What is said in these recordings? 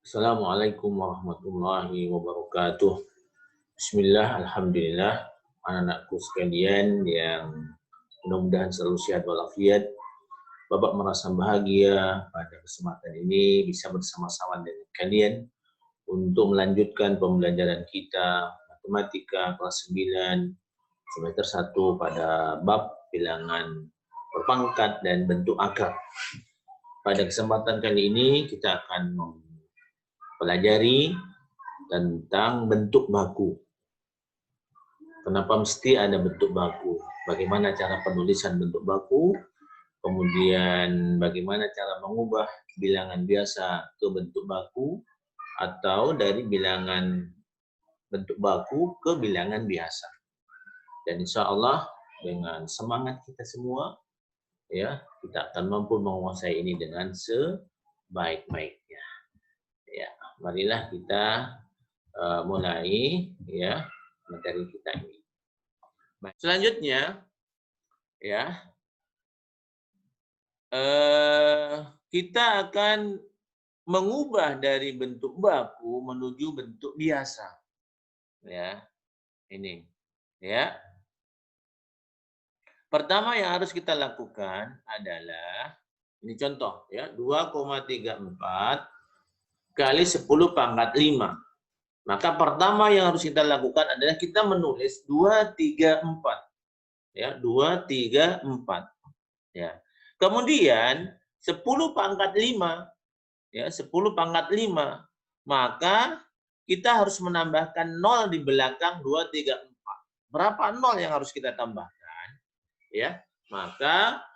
Assalamualaikum warahmatullahi wabarakatuh. Bismillah, alhamdulillah. Anak-anakku sekalian yang mudah-mudahan selalu sehat walafiat. Bapak merasa bahagia pada kesempatan ini bisa bersama-sama dengan kalian untuk melanjutkan pembelajaran kita matematika kelas 9 semester 1 pada bab bilangan berpangkat dan bentuk akar. Pada kesempatan kali ini kita akan pelajari tentang bentuk baku. Kenapa mesti ada bentuk baku? Bagaimana cara penulisan bentuk baku? Kemudian bagaimana cara mengubah bilangan biasa ke bentuk baku atau dari bilangan bentuk baku ke bilangan biasa. Dan insya Allah dengan semangat kita semua, ya kita akan mampu menguasai ini dengan sebaik-baiknya. Ya, marilah kita mulai ya materi kita ini. Baik. Selanjutnya ya kita akan mengubah dari bentuk baku menuju bentuk biasa. Ya, ini ya. Pertama yang harus kita lakukan adalah ini contoh ya 2,34 kali 10 pangkat 5. Maka pertama yang harus kita lakukan adalah kita menulis 234. Ya, 234. Ya. Kemudian 10 pangkat 5. Ya, 10 pangkat 5. Maka kita harus menambahkan 0 di belakang 234. Berapa 0 yang harus kita tambahkan? Ya. Maka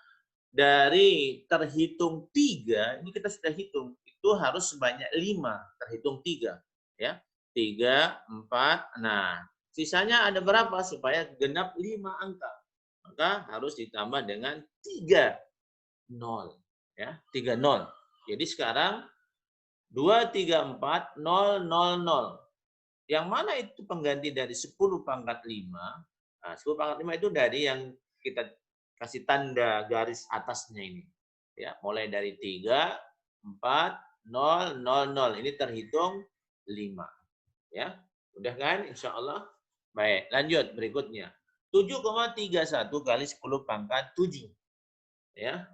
dari terhitung 3, ini kita sudah hitung, itu harus sebanyak 5, terhitung 3, ya. 3, 4, nah, sisanya ada berapa supaya genap 5 angka? Maka harus ditambah dengan 3 0, ya, 3 0. Jadi sekarang 234 0 0 0. Yang mana itu pengganti dari 10 pangkat 5? Nah, 10 pangkat 5 itu dari yang kita kasih tanda garis atasnya ini. Ya, mulai dari 3, 4, 0, 0, 0. Ini terhitung 5. Ya, udah kan? Insya Allah. Baik, lanjut berikutnya. 7,31 kali 10 pangkat 7. Ya.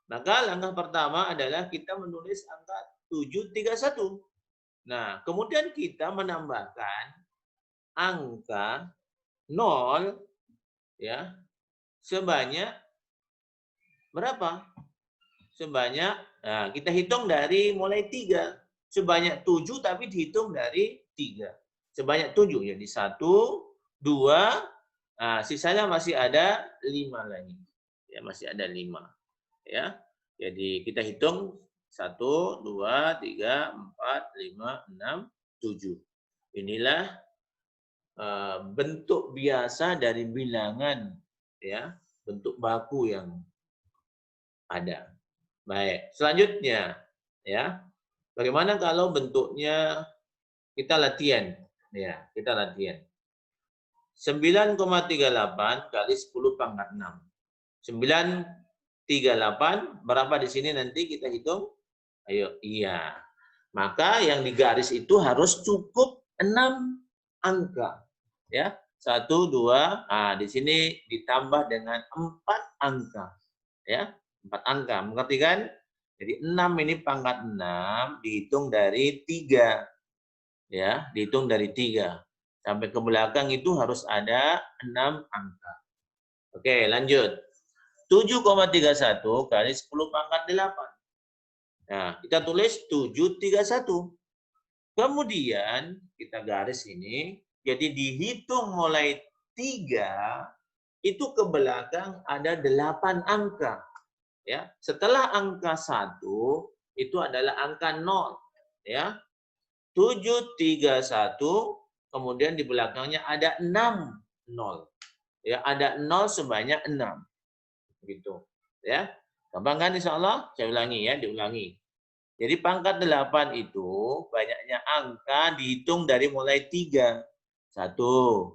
Maka langkah pertama adalah kita menulis angka 731. Nah, kemudian kita menambahkan angka 0 ya sebanyak berapa? Sebanyak, nah kita hitung dari mulai 3. Sebanyak 7 tapi dihitung dari 3. Sebanyak 7, jadi 1, 2, nah sisanya masih ada 5 lagi. Ya, masih ada 5. Ya. Jadi kita hitung 1, 2, 3, 4, 5, 6, 7. Inilah bentuk biasa dari bilangan ya, bentuk baku yang ada. Baik, selanjutnya ya. Bagaimana kalau bentuknya kita latihan? Ya, kita latihan. 9,38 kali 10 pangkat 6. 938 berapa di sini nanti kita hitung? Ayo, iya. Maka yang digaris itu harus cukup 6 angka. Ya, 1, 2, nah di sini ditambah dengan 4 angka. Ya, 4 angka, mengerti kan? Jadi 6 ini pangkat 6 dihitung dari 3. Ya, dihitung dari 3. Sampai ke belakang itu harus ada 6 angka. Oke, lanjut. 7,31 kali 10 pangkat 8. Nah, kita tulis 731. Kemudian kita garis ini, jadi dihitung mulai 3, itu ke belakang ada 8 angka. Ya, setelah angka 1 itu adalah angka 0, ya. 731 kemudian di belakangnya ada 6 0. Ya, ada 0 sebanyak 6. Gitu, ya. Gampang kan insyaallah? Saya ulangi ya, diulangi. Jadi pangkat 8 itu banyaknya angka dihitung dari mulai 3. 1,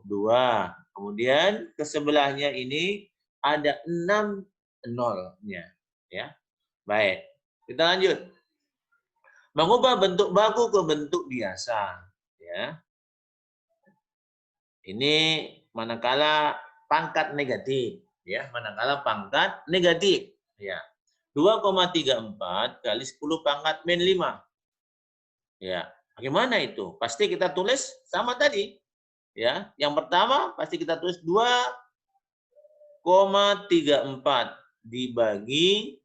2, kemudian ke sebelahnya ini ada 6 nolnya, ya. Baik, kita lanjut. Mengubah bentuk baku ke bentuk biasa, ya. Ini manakala pangkat negatif, ya, manakala pangkat negatif, ya. 2,34 kali 10 pangkat min 5. Ya, bagaimana itu? Pasti kita tulis sama tadi, ya. Yang pertama pasti kita tulis 2,34 dibagi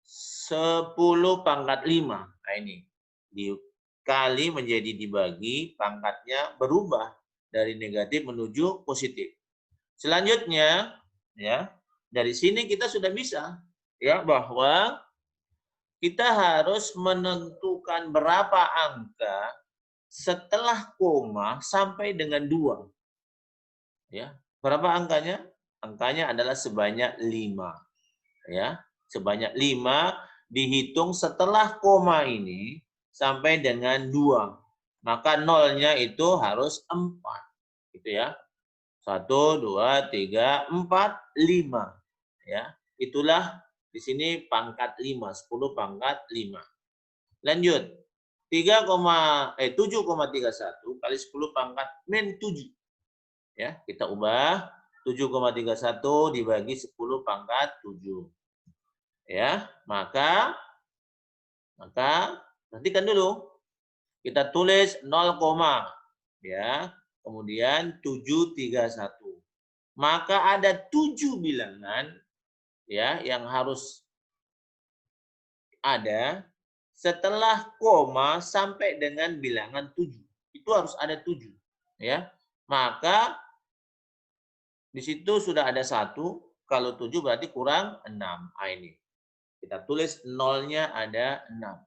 10 pangkat 5. Nah ini, dikali menjadi dibagi, pangkatnya berubah dari negatif menuju positif. Selanjutnya, ya, dari sini kita sudah bisa, ya, bahwa kita harus menentukan berapa angka setelah koma sampai dengan 2. Ya, berapa angkanya? Angkanya adalah sebanyak 5. Ya, sebanyak 5 dihitung setelah koma ini sampai dengan 2. Maka nolnya itu harus 4. Gitu ya. 1, 2, 3, 4, 5. Ya, itulah di sini pangkat 5, 10 pangkat 5. Lanjut. 7,31 kali 10 pangkat min 7. Ya, kita ubah 7,31 dibagi 10 pangkat 7. Ya, maka perhatikan dulu. Kita tulis 0, ya. Kemudian 731. Maka ada 7 bilangan, ya, yang harus ada setelah koma sampai dengan bilangan 7. Itu harus ada 7, ya. Maka di situ sudah ada 1, kalau 7 berarti kurang 6. Nah, ini. Kita tulis nolnya ada 6.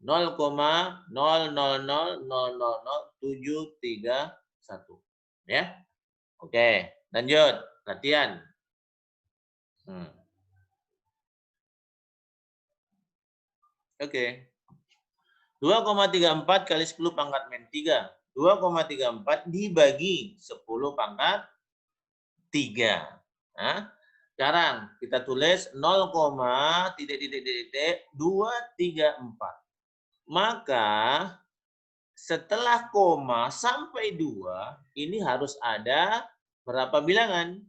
0,000000731. Ya. Oke, lanjut. Latihan. Oke. 2,34 kali 10 pangkat min 3. 2,34 dibagi 10 pangkat 3. Nah, sekarang kita tulis 0,234. Maka setelah koma sampai 2, ini harus ada berapa bilangan?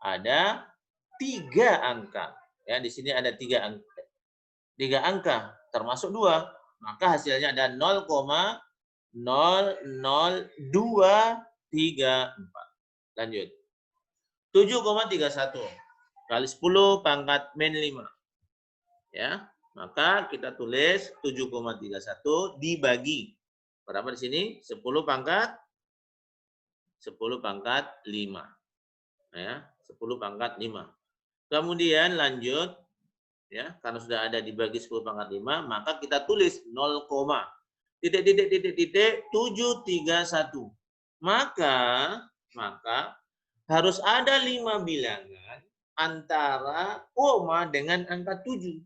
Ada 3 angka. Ya, di sini ada 3 angka. 3 angka termasuk 2. Maka hasilnya ada 0,00234. Lanjut. 7,31 kali 10 pangkat min 5. Ya, maka kita tulis 7,31 dibagi berapa di sini? 10 pangkat 5. Ya, 10 pangkat 5. Kemudian lanjut, ya, karena sudah ada dibagi 10 pangkat 5, maka kita tulis 0, titik 731. Maka harus ada 5 bilangan antara koma dengan angka 7.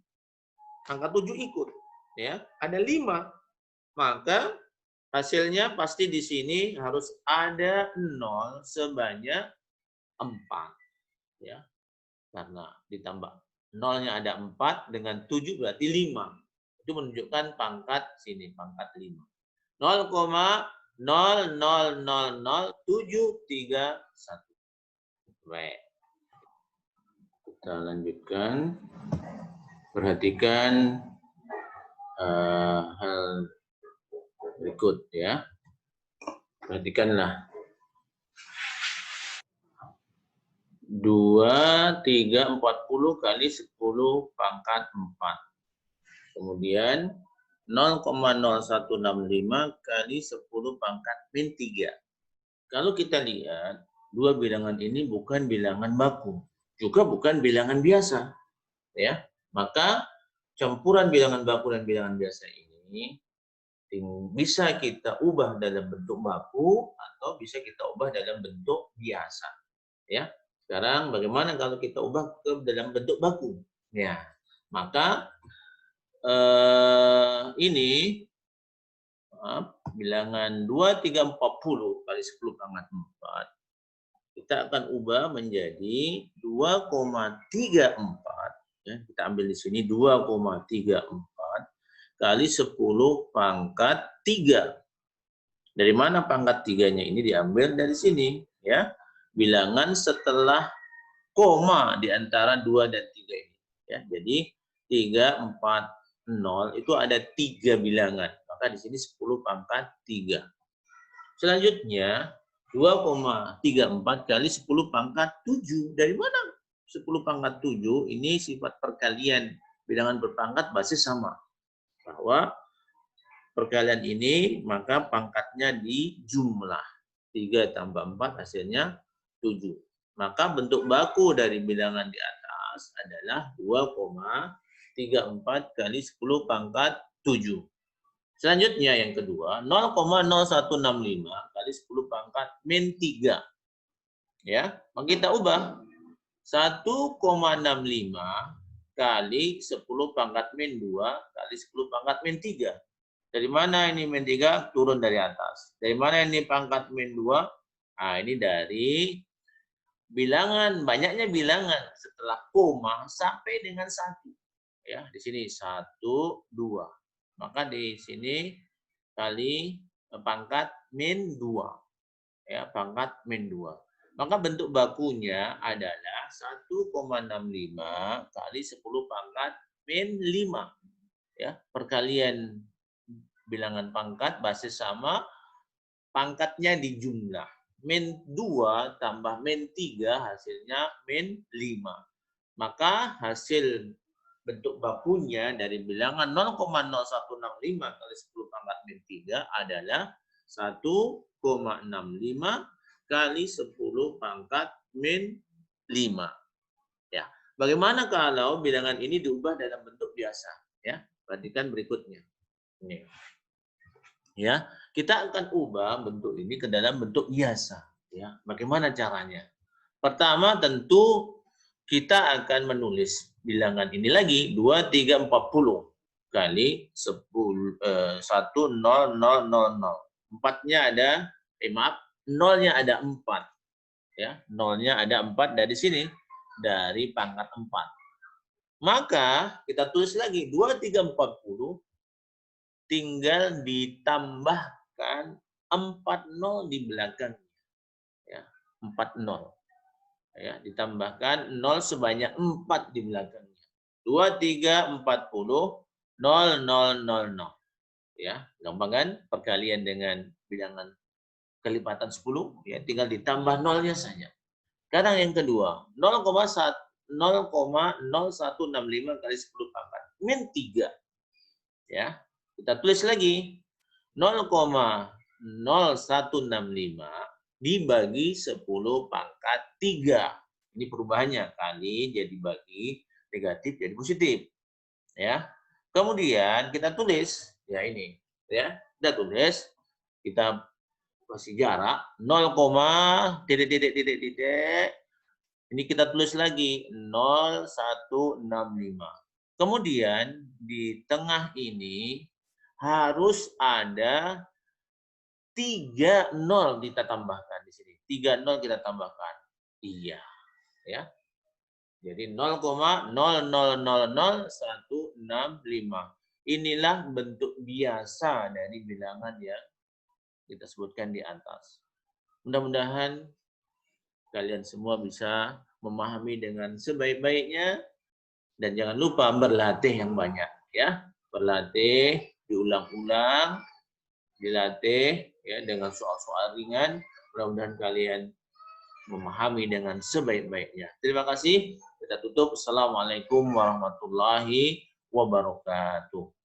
Angka 7 ikut, ya. Ada 5. Maka hasilnya pasti di sini harus ada 0 sebanyak 4, ya. Karena ditambah nolnya ada 4 dengan 7 berarti 5. Itu menunjukkan pangkat sini, pangkat 5. 0,0000731. Baik. Kita lanjutkan. Perhatikan hal berikut, ya. Perhatikanlah. 2, 3, 40 kali 10 pangkat 4. Kemudian 0,0165 kali 10 pangkat min 3. Kalau kita lihat, dua bilangan ini bukan bilangan baku, juga bukan bilangan biasa, ya. Maka campuran bilangan baku dan bilangan biasa ini bisa kita ubah dalam bentuk baku atau bisa kita ubah dalam bentuk biasa, ya. Sekarang bagaimana kalau kita ubah ke dalam bentuk baku? Ya, maka ini bilangan 2, 3, 40 kali 10 pangkat 4 kita akan ubah menjadi 2,34, ya. Kita ambil di sini 2,34 kali 10 pangkat 3. Dari mana pangkat 3-nya ini diambil dari sini, ya. Bilangan setelah koma di antara 2 dan 3 ini, ya. Jadi 3, 4, 0 itu ada 3 bilangan. Maka di sini 10 pangkat 3. Selanjutnya 2,34 kali 10 pangkat 7. Dari mana 10 pangkat 7? Ini sifat perkalian bilangan berpangkat basis sama. Bahwa perkalian ini maka pangkatnya dijumlah. 3 tambah 4 hasilnya 7. Maka bentuk baku dari bilangan di atas adalah 2,34 kali 10 pangkat 7. Selanjutnya yang kedua, 0,0165 kali 10 pangkat min 3. Ya, maka kita ubah 1,65 kali 10 pangkat min 2 kali 10 pangkat min 3. Dari mana ini min 3? Turun dari atas. Dari mana ini pangkat min 2? Nah, ini dari bilangan, banyaknya bilangan setelah koma sampai dengan 1. Ya, di sini 1, 2. Maka di sini kali pangkat min 2. Ya, pangkat min 2. Maka bentuk bakunya adalah 1,65 kali 10 pangkat min 5. Ya, perkalian bilangan pangkat basis sama, pangkatnya dijumlah. Min 2 tambah min 3 hasilnya min 5. Maka hasil bentuk bakunya dari bilangan 0,0165 kali 10 pangkat min 3 adalah 1,65 kali 10 pangkat min 5. Ya. Bagaimana kalau bilangan ini diubah dalam bentuk biasa? Ya, perhatikan berikutnya. Ini. Ya, kita akan ubah bentuk ini ke dalam bentuk biasa. Ya, bagaimana caranya? Pertama tentu kita akan menulis bilangan ini lagi 2, 3, 40 kali 10 1 0 0 0 0. 4-nya ada maaf, 0-nya ada 4. Ya, 0-nya ada 4 dari sini, dari pangkat 4. Maka kita tulis lagi 2, 3, 40 tinggal ditambahkan 40 di belakangnya. Ya, 40. Ya, ditambahkan 0 sebanyak 4 di belakangnya. 2, 3, 40, 0, 0, 0, 0. Ya, gampang kan? Perkalian dengan bilangan kelipatan 10, ya, tinggal ditambah 0-nya saja. Sekarang yang kedua, 0,0165 kali 10 pangkat min 3. Ya, kita tulis lagi 0,0165 dibagi 10 pangkat 3. Ini perubahannya, kali jadi bagi, negatif jadi positif. Ya. Kemudian kita tulis, ya ini, ya. Kita tulis, kita kasih jarak 0, titik. Ini kita tulis lagi 0165. Kemudian di tengah ini harus ada 3 0 kita tambahkan di sini. 3 0 kita tambahkan. Iya, ya. Jadi 0,000165. Inilah bentuk biasa dari bilangan yang kita sebutkan di atas. Mudah-mudahan kalian semua bisa memahami dengan sebaik-baiknya dan jangan lupa berlatih yang banyak, ya. Berlatih, diulang-ulang, dilatih ya dengan soal-soal ringan. Mudah-mudahan kalian memahami dengan sebaik-baiknya. Terima kasih. Kita tutup. Assalamualaikum warahmatullahi wabarakatuh.